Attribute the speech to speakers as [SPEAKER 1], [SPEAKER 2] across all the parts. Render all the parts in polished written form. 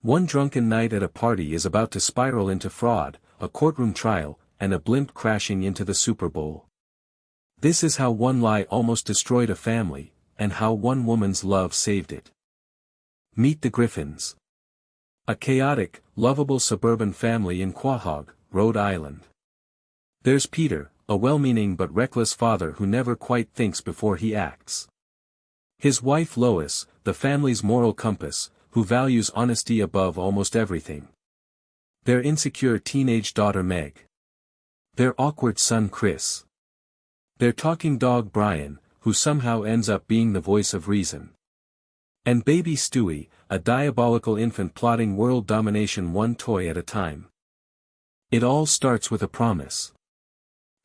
[SPEAKER 1] One drunken night at a party is about to spiral into fraud, a courtroom trial, and a blimp crashing into the Super Bowl. This is how one lie almost destroyed a family, and how one woman's love saved it. Meet the Griffins. A chaotic, lovable suburban family in Quahog, Rhode Island. There's Peter, a well-meaning but reckless father who never quite thinks before he acts. His wife Lois, the family's moral compass, who values honesty above almost everything. Their insecure teenage daughter Meg. Their awkward son Chris. Their talking dog Brian, who somehow ends up being the voice of reason. And baby Stewie, a diabolical infant plotting world domination one toy at a time. It all starts with a promise.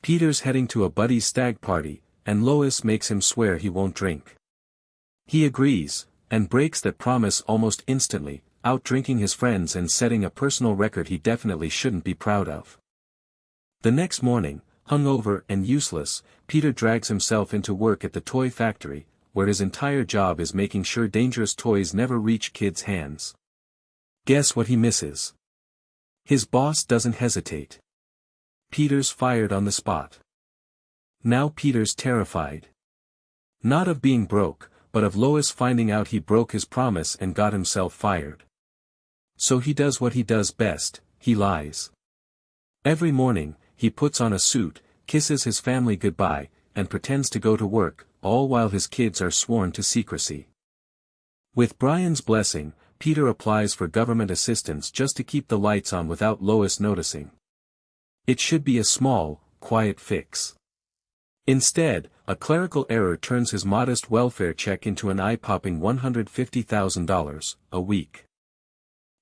[SPEAKER 1] Peter's heading to a buddy's stag party, and Lois makes him swear he won't drink. He agrees, and breaks that promise almost instantly, out-drinking his friends and setting a personal record he definitely shouldn't be proud of. The next morning, hungover and useless, Peter drags himself into work at the toy factory, where his entire job is making sure dangerous toys never reach kids' hands. Guess what he misses? His boss doesn't hesitate. Peter's fired on the spot. Now Peter's terrified. Not of being broke, but of Lois finding out he broke his promise and got himself fired. So he does what he does best, he lies. Every morning, he puts on a suit, kisses his family goodbye, and pretends to go to work, all while his kids are sworn to secrecy. With Brian's blessing, Peter applies for government assistance just to keep the lights on without Lois noticing. It should be a small, quiet fix. Instead, a clerical error turns his modest welfare check into an eye-popping $150,000 a week.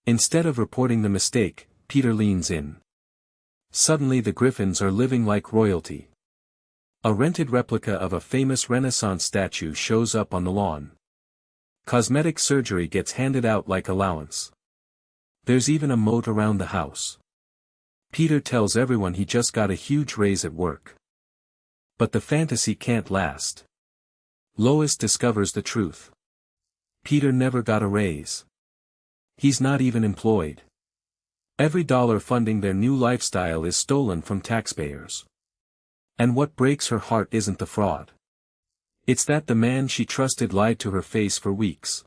[SPEAKER 1] Instead of reporting the mistake, Peter leans in. Suddenly the Griffins are living like royalty. A rented replica of a famous Renaissance statue shows up on the lawn. Cosmetic surgery gets handed out like allowance. There's even a moat around the house. Peter tells everyone he just got a huge raise at work. But the fantasy can't last. Lois discovers the truth. Peter never got a raise. He's not even employed. Every dollar funding their new lifestyle is stolen from taxpayers. And what breaks her heart isn't the fraud. It's that the man she trusted lied to her face for weeks.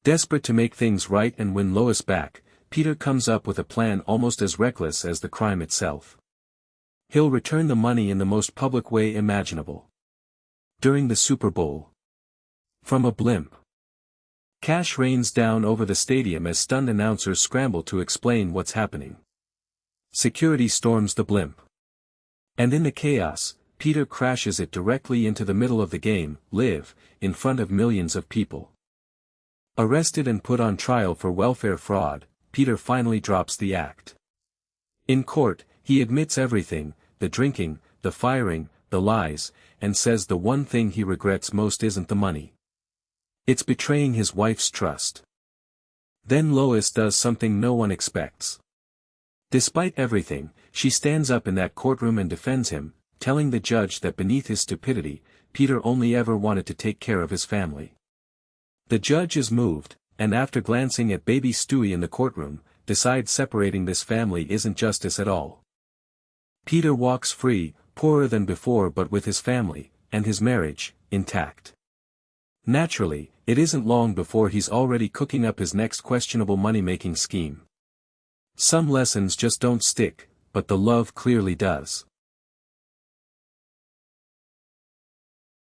[SPEAKER 1] Desperate to make things right and win Lois back, Peter comes up with a plan almost as reckless as the crime itself. He'll return the money in the most public way imaginable. During the Super Bowl. From a blimp. Cash rains down over the stadium as stunned announcers scramble to explain what's happening. Security storms the blimp. And in the chaos, Peter crashes it directly into the middle of the game, live, in front of millions of people. Arrested and put on trial for welfare fraud, Peter finally drops the act. In court, he admits everything, the drinking, the firing, the lies, and says the one thing he regrets most isn't the money. It's betraying his wife's trust. Then Lois does something no one expects. Despite everything, she stands up in that courtroom and defends him, telling the judge that beneath his stupidity, Peter only ever wanted to take care of his family. The judge is moved, and after glancing at baby Stewie in the courtroom, decides separating this family isn't justice at all. Peter walks free, poorer than before but with his family, and his marriage, intact. Naturally, it isn't long before he's already cooking up his next questionable money-making scheme. Some lessons just don't stick, but the love clearly does.